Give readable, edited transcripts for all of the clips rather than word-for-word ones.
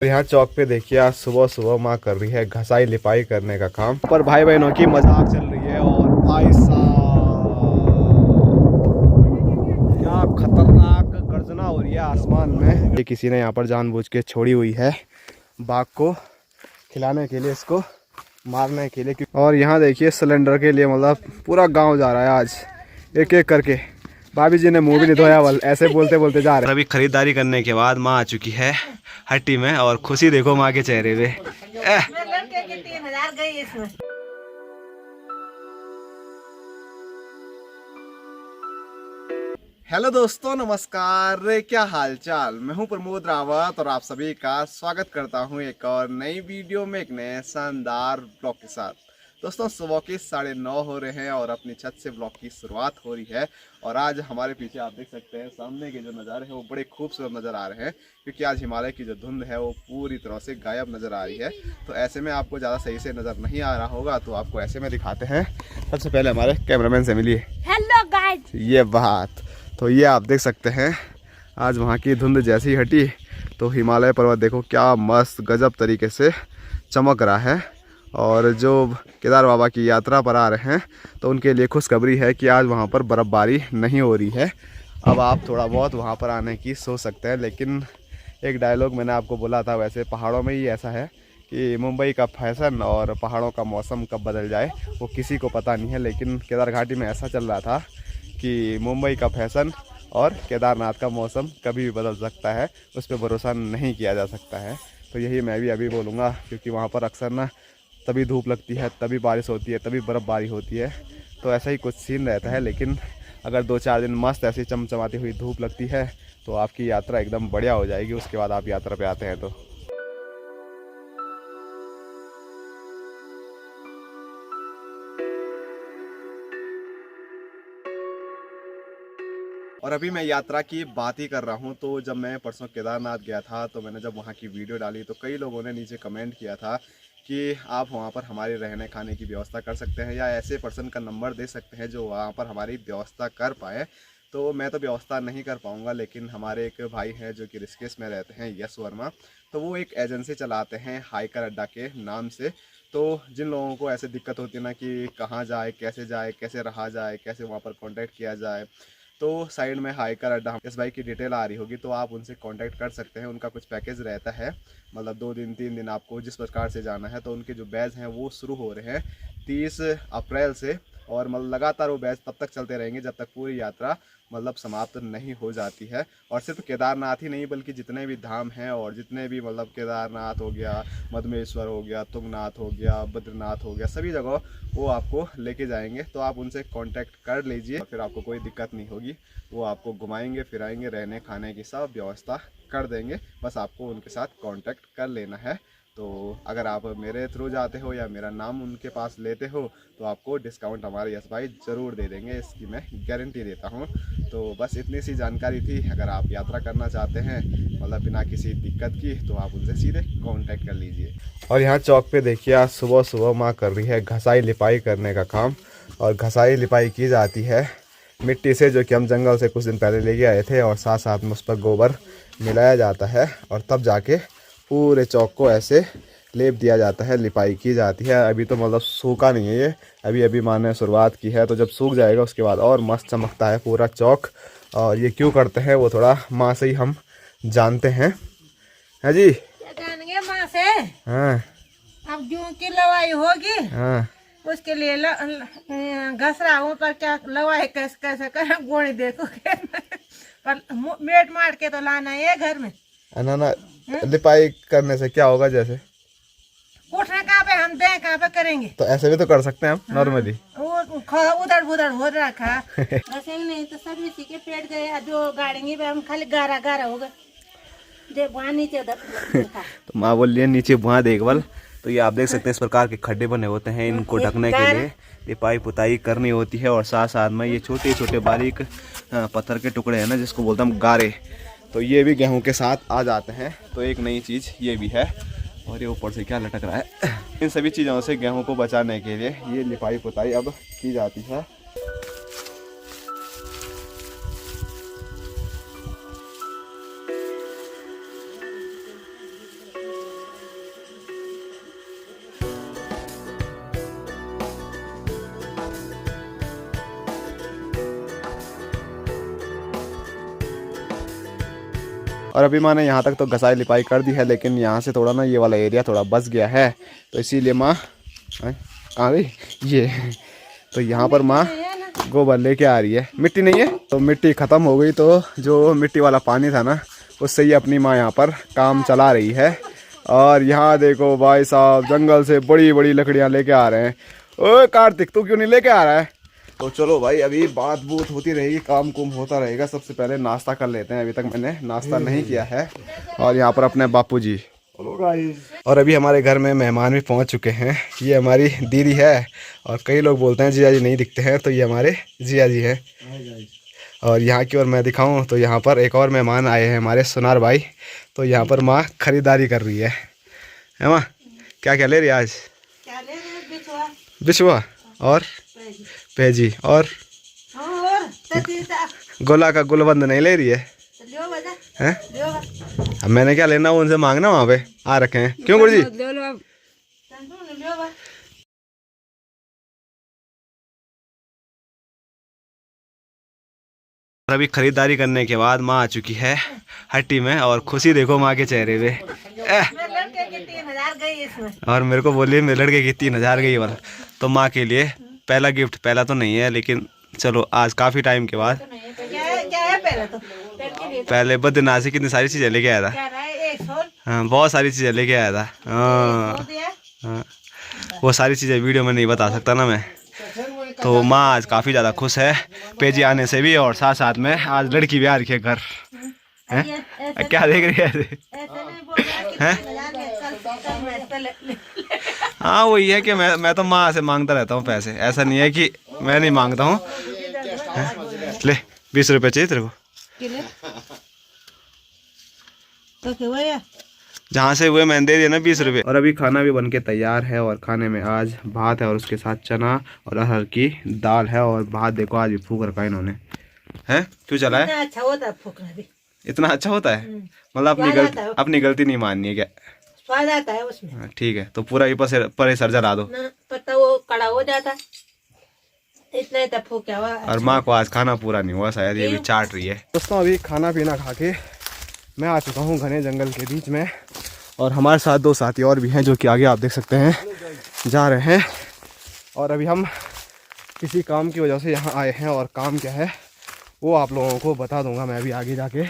यहाँ चौक पे देखिए आज सुबह सुबह माँ कर रही है घसाई लिपाई करने का काम। पर भाई बहनों की मजाक चल रही है और भाई साहब क्या खतरनाक गर्जना हो रही है आसमान में। ये किसी ने यहाँ पर जानबूझ के छोड़ी हुई है बाघ को खिलाने के लिए, इसको मारने के लिए। और यहाँ देखिए सिलेंडर के लिए मतलब पूरा गाँव जा रहा है आज एक एक करके। भाभी जी ने मुंह भी नहीं धोया, बल ऐसे बोलते बोलते जा रहे हैं। अभी खरीदारी करने के बाद माँ आ चुकी है हट्टी में और खुशी देखो माँ के चेहरे पे। लड़के के 3000 गई इसमें। हेलो दोस्तों, नमस्कार, क्या हाल चाल। मैं हूं प्रमोद रावत और आप सभी का स्वागत करता हूं एक और नई वीडियो में एक नए शानदार ब्लॉग के साथ। दोस्तों सुबह के 9:30 हो रहे हैं और अपनी छत से ब्लॉग की शुरुआत हो रही है। और आज हमारे पीछे आप देख सकते हैं सामने के जो नज़ारे हैं वो बड़े खूबसूरत नज़र आ रहे हैं, क्योंकि आज हिमालय की जो धुंध है वो पूरी तरह से गायब नज़र आ रही है। तो ऐसे में आपको ज़्यादा सही से नज़र नहीं आ रहा होगा, तो आपको ऐसे में दिखाते हैं। सबसे पहले हमारे कैमरामैन से मिलिए। Hello guys. ये बात तो ये आप देख सकते हैं आज वहाँ की धुंध जैसी हटी तो हिमालय पर्वत देखो क्या मस्त गजब तरीके से चमक रहा है। और जो केदार बाबा की यात्रा पर आ रहे हैं तो उनके लिए खुशखबरी है कि आज वहाँ पर बर्फ़बारी नहीं हो रही है। अब आप थोड़ा बहुत वहाँ पर आने की सोच सकते हैं, लेकिन एक डायलॉग मैंने आपको बोला था, वैसे पहाड़ों में ही ऐसा है कि मुंबई का फैशन और पहाड़ों का मौसम कब बदल जाए वो किसी को पता नहीं है। लेकिन केदार घाटी में ऐसा चल रहा था कि मुंबई का फैशन और केदारनाथ का मौसम कभी भी बदल सकता है, उस पर भरोसा नहीं किया जा सकता है। तो यही मैं भी अभी बोलूँगा, क्योंकि वहाँ पर अक्सर ना तभी धूप लगती है, तभी बारिश होती है, तभी बर्फ़बारी होती है। तो ऐसा ही कुछ सीन रहता है। लेकिन अगर 2-4 दिन मस्त ऐसी चमचमाती हुई धूप लगती है तो आपकी यात्रा एकदम बढ़िया हो जाएगी। उसके बाद आप यात्रा पे आते हैं तो और अभी मैं यात्रा की बात ही कर रहा हूँ। तो जब मैं परसों केदारनाथ गया था तो मैंने जब वहाँ की वीडियो डाली तो कई लोगों ने नीचे कमेंट किया था कि आप वहाँ पर हमारे रहने खाने की व्यवस्था कर सकते हैं या ऐसे पर्सन का नंबर दे सकते हैं जो वहाँ पर हमारी व्यवस्था कर पाए। तो मैं तो व्यवस्था नहीं कर पाऊँगा, लेकिन हमारे एक भाई हैं जो कि ऋषिकेश में रहते हैं, यश वर्मा, तो वो एक एजेंसी चलाते हैं हाइकर अड्डा के नाम से। तो जिन लोगों को ऐसे दिक्कत होती है ना कि कहाँ जाए, कैसे रहा जाए, कैसे वहाँ पर कॉन्टैक्ट किया जाए, तो साइड में हाइकर अड्डा इस बाइक की डिटेल आ रही होगी, तो आप उनसे कांटेक्ट कर सकते हैं। उनका कुछ पैकेज रहता है, मतलब 2 दिन 3 दिन आपको जिस प्रकार से जाना है। तो उनके जो बैच हैं वो शुरू हो रहे हैं 30 अप्रैल से, और मतलब लगातार वो बैच तब तक चलते रहेंगे जब तक पूरी यात्रा मतलब समाप्त नहीं हो जाती है। और सिर्फ केदारनाथ ही नहीं बल्कि जितने भी धाम हैं और जितने भी मतलब केदारनाथ हो गया, मधुमेश्वर हो गया, तुंगनाथ हो गया, बद्रीनाथ हो गया, सभी जगह वो आपको लेके जाएंगे। तो आप उनसे कांटेक्ट कर लीजिए, फिर आपको कोई दिक्कत नहीं होगी। वो आपको घुमाएंगे फिराएंगे, रहने खाने की सब व्यवस्था कर देंगे, बस आपको उनके साथ कांटेक्ट कर लेना है। तो अगर आप मेरे थ्रू जाते हो या मेरा नाम उनके पास लेते हो तो आपको डिस्काउंट हमारे यश भाई ज़रूर दे देंगे, इसकी मैं गारंटी देता हूँ। तो बस इतनी सी जानकारी थी। अगर आप यात्रा करना चाहते हैं मतलब बिना किसी दिक्कत की, तो आप उनसे सीधे कांटेक्ट कर लीजिए। और यहाँ चौक पे देखिए आज सुबह सुबह माँ कर रही है घसाई लिपाई करने का काम। और घसाई लिपाई की जाती है मिट्टी से, जो कि हम जंगल से कुछ दिन पहले लेके आए थे, और साथ साथ में उस पर गोबर मिलाया जाता है और तब जाके पूरे चौक को ऐसे लेप दिया जाता है, लिपाई की जाती है। अभी तो मतलब सूखा नहीं है ये, अभी अभी माँ ने शुरुआत की है। तो जब सूख जाएगा उसके बाद और मस्त चमकता है पूरा चौक। और ये क्यों करते हैं वो थोड़ा माँ से ही हम जानते हैं। है जी, जानेंगे माँ से। हाँ अब जूं की लवाई होगी हाँ, उसके लिए घस रहा हूँ, पर क्या लवाई कैसे कैसे कर गोणी देखोगे पर मेट मार के तो लाना है घर में। ना ना, लिपाई करने से क्या होगा, जैसे उठना कहाँ पे हम दें कहाँ पे करेंगे। तो ऐसे भी तो कर सकते हैं हम नॉर्मली। वो उधर उधर हो रखा ऐसे नहीं तो सब इसी के पेट गए जो गाड़ेंगे हम खाली गारा गारा होगा। देख वहाँ नीचे उधर तो माँ बोल रही है नीचे वहाँ देखवल। तो ये आप देख सकते हैं इस प्रकार के खड्डे बने होते हैं, इनको ढकने के लिए लिपाई पुताई करनी होती है। और साथ साथ में ये छोटे छोटे बारीक पत्थर के टुकड़े हैं ना, जिसको बोलते हैं हम गारे, तो ये भी गेहूं के साथ आ जाते हैं। तो एक नई चीज़ ये भी है। और ये ऊपर से क्या लटक रहा है, इन सभी चीज़ों से गेहूं को बचाने के लिए ये लिपाई पुताई अब की जाती है। और अभी माँ ने यहाँ तक तो घसाई लिपाई कर दी है, लेकिन यहाँ से थोड़ा ना ये वाला एरिया थोड़ा बच गया है, तो इसीलिए माँ कहाँ गई ये तो यहाँ पर माँ गोबर लेके आ रही है। मिट्टी नहीं है तो मिट्टी ख़त्म हो गई, तो जो मिट्टी वाला पानी था ना उससे ही अपनी माँ यहाँ पर काम चला रही है। और यहाँ देखो भाई साहब जंगल से बड़ी बड़ी लकड़ियाँ लेके आ रहे हैं। ओए कार्तिक तू क्यों नहीं लेके आ रहा है? तो चलो भाई अभी बात बूत होती रहेगी, काम कुम होता रहेगा। सबसे पहले नाश्ता कर लेते हैं, अभी तक मैंने नाश्ता नहीं किया है। और यहाँ पर अपने बापू जी, और अभी हमारे घर में मेहमान भी पहुँच चुके हैं। ये हमारी दीदी है, और कई लोग बोलते हैं जिया जी नहीं दिखते हैं, तो ये हमारे जिया जी हैं। और यहाँ की ओर मैं दिखाऊं तो यहाँ पर एक और मेहमान आए हैं हमारे सुनार भाई। तो यहाँ पर माँ खरीदारी कर रही है माँ? क्या क्या ले रही है आज? बिछुआ और पेजी और गोला का गुलबंद नहीं ले रही है? हैं? अब मैंने क्या लेना उनसे मांगना, वहाँ पे आ रखे हैं। क्यों गुरु जी? अभी खरीदारी करने के बाद माँ आ चुकी है हट्टी में, और खुशी देखो माँ के चेहरे पे। और मेरे को बोलिए मेरे लड़के की 3000 गई वाला। तो माँ के लिए पहला गिफ्ट, पहला तो नहीं है लेकिन चलो आज काफ़ी टाइम के बाद पहले बद्रीनाथ से कितनी सारी चीज़ें लेके आया था। हाँ बहुत सारी चीज़ें लेके आया था। हाँ वो सारी चीज़ें वीडियो में नहीं बता सकता ना मैं। तो माँ आज काफ़ी ज़्यादा खुश है पेजी आने से भी, और साथ साथ में आज लड़की भी आ रही है घर। हैं क्या देख रही है? हाँ वही है कि मैं तो माँ से मांगता रहता हूँ पैसे, ऐसा नहीं है कि मैं नहीं मांगता हूँ। ले 20 रुपये चाहिए तेरे को? जहाँ से हुए मैंने दे दिया ना 20 रुपये। और अभी खाना भी बनके तैयार है, और खाने में आज भात है और उसके साथ चना और अरहर की दाल है। और भात देखो आज भी फूक रखा है इन्होंने। हैं क्यों चला है? अच्छा होता है फूकना भी। इतना अच्छा होता है? मतलब अपनी गलती नहीं माननी है क्या? स्वाद आता है उसमें। ठीक है तो पूरा पर सर जला दो ना पता वो कड़ा हो जाता, इतना ही फूका हुआ। और माँ को आज खाना पूरा नहीं हुआ शायद, ये भी चाट रही है। दोस्तों अभी खाना पीना खा के मैं आ चुका हूँ घने जंगल के बीच में, और हमारे साथ 2 साथी और भी हैं जो कि आगे आप देख सकते हैं जा रहे हैं। और अभी हम किसी काम की वजह से यहाँ आए हैं, और काम क्या है वो आप लोगों को बता दूंगा मैं अभी आगे जाके।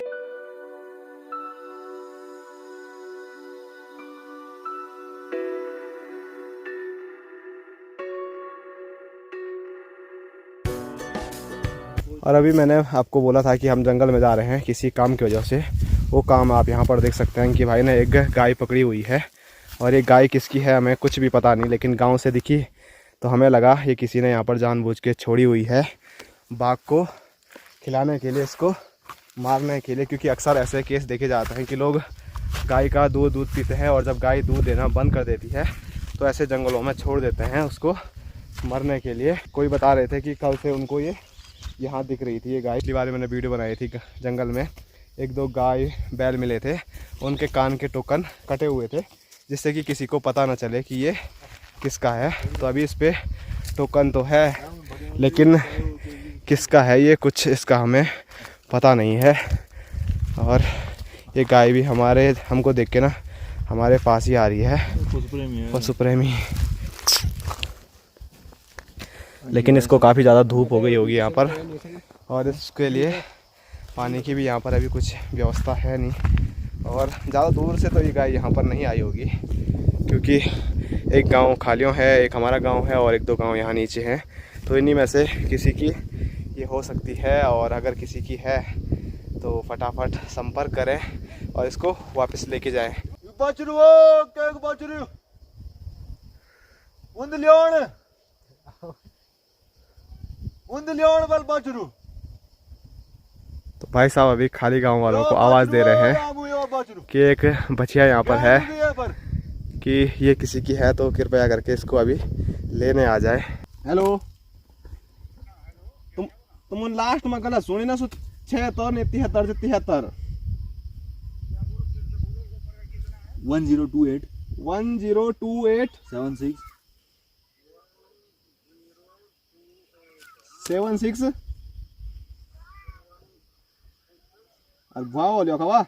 और अभी मैंने आपको बोला था कि हम जंगल में जा रहे हैं किसी काम की वजह से। वो काम आप यहाँ पर देख सकते हैं कि भाई ने एक गाय पकड़ी हुई है, और ये गाय किसकी है हमें कुछ भी पता नहीं, लेकिन गांव से दिखी तो हमें लगा ये किसी ने यहाँ पर जानबूझ के छोड़ी हुई है बाघ को खिलाने के लिए, इसको मारने के लिए। क्योंकि अक्सर ऐसे केस देखे जाते हैं कि लोग गाय का दूध पीते हैं, और जब गाय दूध देना बंद कर देती है तो ऐसे जंगलों में छोड़ देते हैं उसको मरने के लिए। कोई बता रहे थे कि कल से उनको ये यहाँ दिख रही थी ये गाय। पिछली बार मैंने वीडियो बनाई थी, जंगल में 1-2 गाय बैल मिले थे, उनके कान के टोकन कटे हुए थे जिससे कि किसी को पता ना चले कि ये किसका है। तो अभी इस पर टोकन तो है, लेकिन किसका है ये कुछ इसका हमें पता नहीं है। और ये गाय भी हमको देख के ना हमारे पास ही आ रही है, पशु प्रेमी। लेकिन इसको काफ़ी ज़्यादा धूप हो गई होगी यहाँ पर, और इसके लिए पानी की भी यहाँ पर अभी कुछ व्यवस्था है नहीं। और ज़्यादा दूर से तो ये गाय यहाँ पर नहीं आई होगी, क्योंकि एक गांव खालियों है, एक हमारा गांव है, और 1-2 गांव यहाँ नीचे हैं। तो इन्हीं में से किसी की ये हो सकती है, और अगर किसी की है तो फटाफट संपर्क करें और इसको वापस लेके जाएं। तो भाई साहब अभी खाली गांव वालों को आवाज़ दे रहे हैं कि एक बछिया यहाँ पर है, कि ये किसी की है तो कृपया करके इसको अभी लेने आ जाए। हेलो तुम लास्ट में गलत सुनी ना, 76 ने 73 से 73 1028 76 और भाव लियो खवा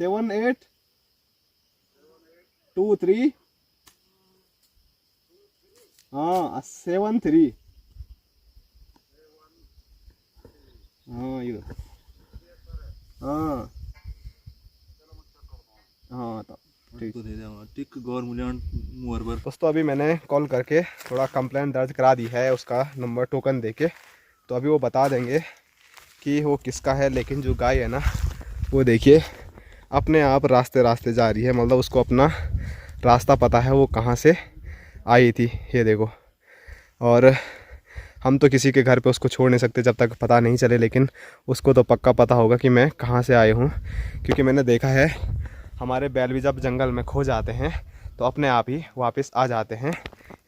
7823 हाँ 73 हाँ ये हाँ हाँ तो ठीक दोस्तों अभी मैंने कॉल करके थोड़ा कंप्लेंट दर्ज करा दी है, उसका नंबर टोकन देके, तो अभी वो बता देंगे कि वो किसका है। लेकिन जो गाय है ना वो देखिए अपने आप रास्ते रास्ते जा रही है, मतलब उसको अपना रास्ता पता है वो कहाँ से आई थी, ये देखो। और हम तो किसी के घर पे उसको छोड़ नहीं सकते जब तक पता नहीं चले, लेकिन उसको तो पक्का पता होगा कि मैं कहाँ से आए हूँ, क्योंकि मैंने देखा है हमारे बैल भी जब जंगल में खो जाते हैं तो अपने आप ही वापस आ जाते हैं।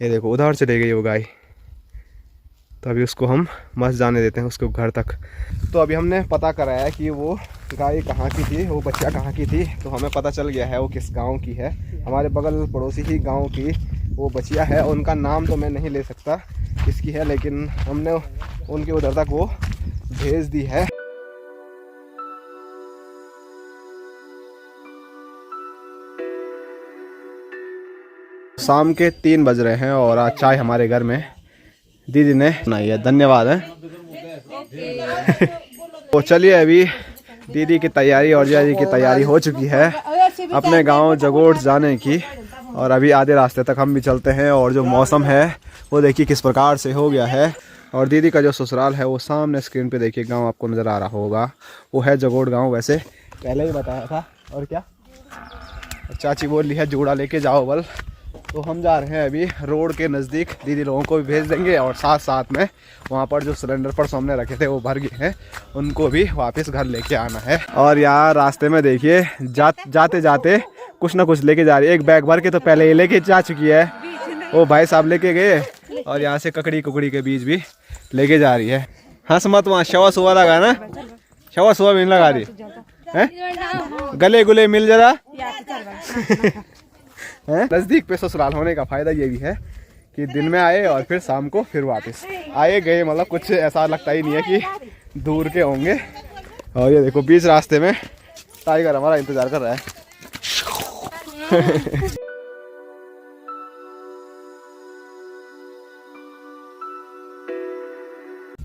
ये देखो उधर चले गई वो गाय, तो अभी उसको हम मस्त जाने देते हैं उसको घर तक। तो अभी हमने पता कराया कि वो गाय कहाँ की थी, वो बच्चा कहाँ की थी, तो हमें पता चल गया है वो किस गांव की है। हमारे बगल पड़ोसी ही गांव की वो बचिया है, उनका नाम तो मैं नहीं ले सकता किसकी है, लेकिन हमने उनके उधर तक वो भेज दी है। शाम के 3 बज रहे हैं और आज चाय हमारे घर में दीदी ने बनाई है, धन्यवाद है। तो चलिए अभी दीदी की तैयारी और जीजा जी की तैयारी हो चुकी है अपने गांव जगोट जाने की, और अभी आधे रास्ते तक हम भी चलते हैं। और जो मौसम है वो देखिए किस प्रकार से हो गया है। और दीदी का जो ससुराल है वो सामने स्क्रीन पे देखिए गांव आपको नज़र आ रहा होगा, वो है जगोट गांव, वैसे पहले ही बताया था। और क्या चाची बोल रही है जूड़ा लेके जाओ बल, तो हम जा रहे हैं अभी रोड के नज़दीक, दीदी लोगों को भी भेज देंगे और साथ साथ में वहाँ पर जो सिलेंडर पर सामने रखे थे वो भर गए हैं, उनको भी वापस घर लेके आना है। और यार रास्ते में देखिए जाते जाते कुछ ना कुछ लेके जा रही है। एक बैग भर के तो पहले ये लेके जा चुकी है, वो भाई साहब लेके गए, और यहाँ से ककड़ी कुकड़ी के बीज भी लेके जा रही है। हंस मत, वहाँ शवा सुवा लगा ना, शवा सुवा भी लगा रही है, गले गुले मिल जरा नज़दीक पे ससुराल होने का फ़ायदा ये भी है कि दिन में आए और फिर शाम को फिर वापस आए गए, मतलब कुछ ऐसा लगता ही नहीं है कि दूर के होंगे। और ये देखो बीच रास्ते में टाइगर हमारा इंतज़ार कर रहा है।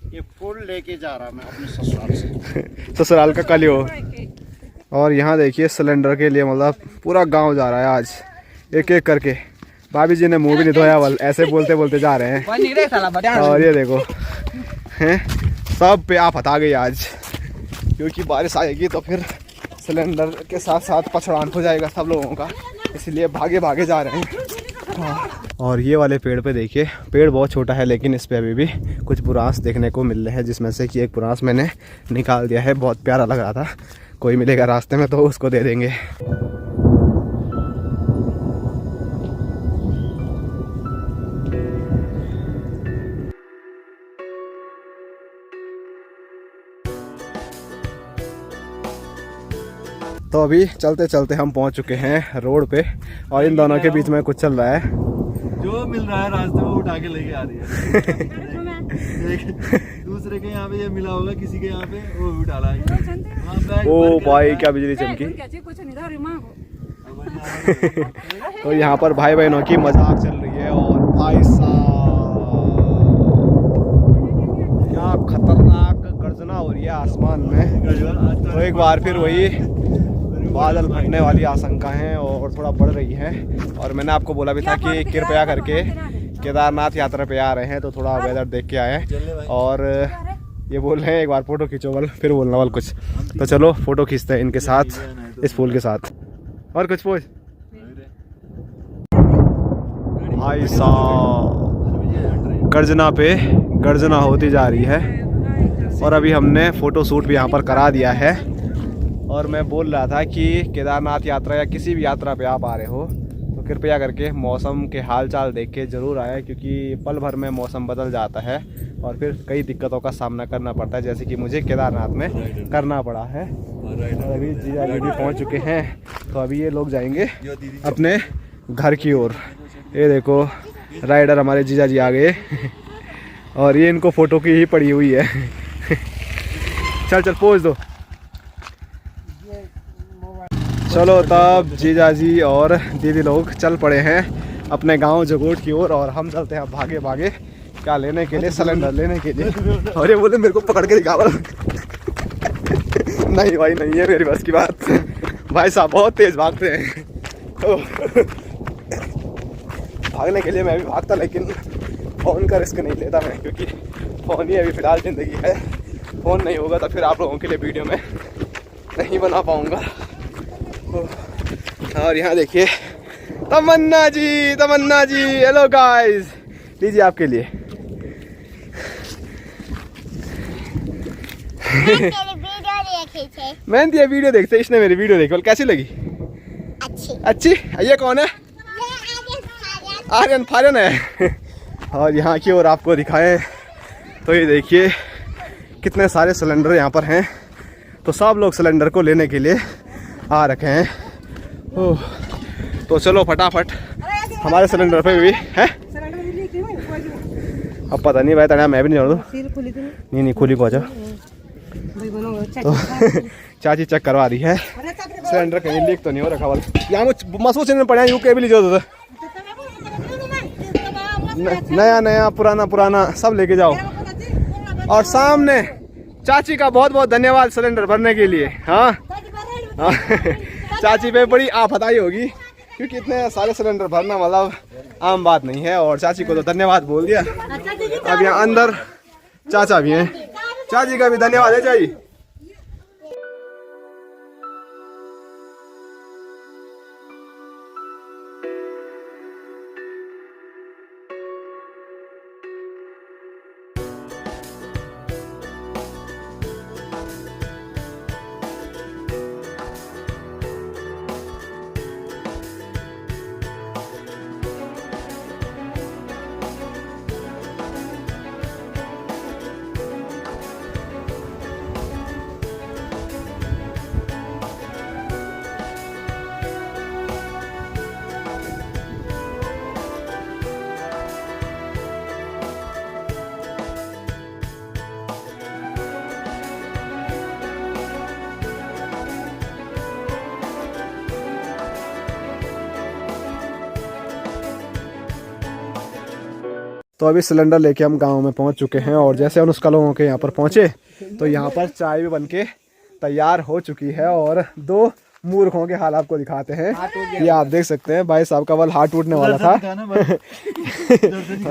ये फूल लेके जा रहा मैं अपने ससुराल से ससुराल का कल हो। और यहाँ देखिए सिलेंडर के लिए मतलब पूरा गांव जा रहा है आज, एक एक करके। भाभी जी ने मुंह भी नहीं धोया, बल ऐसे बोलते बोलते जा रहे हैं। और ये देखो हैं सब पे आफत आ गई आज, क्योंकि बारिश आएगी तो फिर सिलेंडर के साथ साथ पछड़ान हो जाएगा सब लोगों का, इसलिए भागे भागे जा रहे हैं। और ये वाले पेड़ पे देखिए, पेड़ बहुत छोटा है लेकिन इस पे अभी भी कुछ बुरांस देखने को मिल रहे हैं, जिसमें से कि एक बुरांस मैंने निकाल दिया है, बहुत प्यारा लग रहा था। कोई मिलेगा रास्ते में तो उसको दे देंगे। तो अभी चलते चलते हम पहुंच चुके हैं रोड पे, और इन दोनों के बीच में कुछ चल रहा है। जो मिल रहा है रास्ते में उठा के लेके आ रही है। दूसरे के यहाँ पे ये मिला होगा, किसी के यहाँ पे वो उठा रहा है। ओ भाई क्या बिजली चमकी। तो यहाँ पर भाई बहनों की मजाक चल रही है, और भाई साहब क्या खतरनाक गर्जना हो रही है आसमान में। तो एक बार फिर वही बादल फटने वाली आशंका है और थोड़ा बढ़ रही है। और मैंने आपको बोला भी था कि कृपया करके केदारनाथ यात्रा पे आ रहे हैं तो थोड़ा वेदर देख के आए। और ये बोल रहे हैं एक बार फ़ोटो खींचो बल, फिर बोलना बल कुछ, तो चलो फ़ोटो खींचते हैं इनके साथ, इस फूल के साथ। और कुछ पूछ भाई साहब, गर्जना पे गर्जना होती जा रही है। और अभी हमने फ़ोटो शूट भी यहाँ पर करा दिया है। और मैं बोल रहा था कि केदारनाथ यात्रा या किसी भी यात्रा पे आप आ रहे हो तो कृपया करके मौसम के हाल चाल देख के ज़रूर आए, क्योंकि पल भर में मौसम बदल जाता है और फिर कई दिक्कतों का सामना करना पड़ता है, जैसे कि मुझे केदारनाथ में करना पड़ा है। और अभी जीजा जी भी पहुँच चुके हैं, तो अभी ये लोग जाएंगे अपने घर की ओर। ये देखो राइडर हमारे जीजा जी आ गए और ये इनको फ़ोटो की ही पड़ी हुई है। चल चल पोज दो। चलो तब जीजा जी और दीदी लोग चल पड़े हैं अपने गांव जगोट की ओर और हम चलते हैं भागे भागे क्या लेने के लिए, सिलेंडर लेने के लिए। और ये बोले मेरे को पकड़ के दिखावा। नहीं भाई नहीं है मेरी बस की बात। भाई साहब बहुत तेज भागते हैं। भागने के लिए मैं भी भागता, लेकिन फ़ोन का रिस्क नहीं लेता मैं, क्योंकि फ़ोन ही अभी फ़िलहाल ज़िंदगी है। फ़ोन नहीं होगा तो फिर आप लोगों के लिए वीडियो में नहीं बना पाऊँगा। और यहाँ देखिए तमन्ना जी, तमन्ना जी, हेलो गाइस, लीजिए आपके लिए। मैंने ये वीडियो देखते, इसने मेरी वीडियो देखी, बोल कैसी लगी? अच्छी। ये कौन है? आर्यन फार्यन है। और यहाँ की ओर आपको दिखाएं तो ये देखिए कितने सारे सिलेंडर यहाँ पर हैं। तो सब लोग सिलेंडर को लेने के लिए आ रखे हैं। ओह, तो चलो फटाफट हमारे सिलेंडर पे भी है। अब पता नहीं भाई तड़ा मैं भी नहीं जानू। नहीं खुली को जाओ। तो चाची चेक करवा रही है सिलेंडर कहीं लीक तो नहीं हो रखा वाला। यहाँ मसूस पड़े यूके भी लीजिए, नया नया पुराना पुराना सब लेके जाओ। और सामने चाची का बहुत बहुत धन्यवाद सिलेंडर भरने के लिए। हाँ चाची पे बड़ी आफत आई होगी, क्योंकि इतने सारे सिलेंडर भरना मतलब आम बात नहीं है। और चाची को तो धन्यवाद बोल दिया। अब यहाँ अंदर चाचा भी हैं, चाची का भी धन्यवाद है चाची। तो अभी सिलेंडर लेके हम गांव में पहुंच चुके हैं। और जैसे अनुष्का लोगों के यहाँ पर पहुंचे तो यहाँ पर चाय भी बनके तैयार हो चुकी है। और दो मूर्खों के हाल आपको दिखाते हैं। ये आप देख सकते हैं भाई साहब का बल हाथ टूटने वाला था।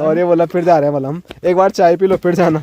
और ये बोला फिर जा रहे हैं, मतलब एक बार चाय पी लो फिर जाना।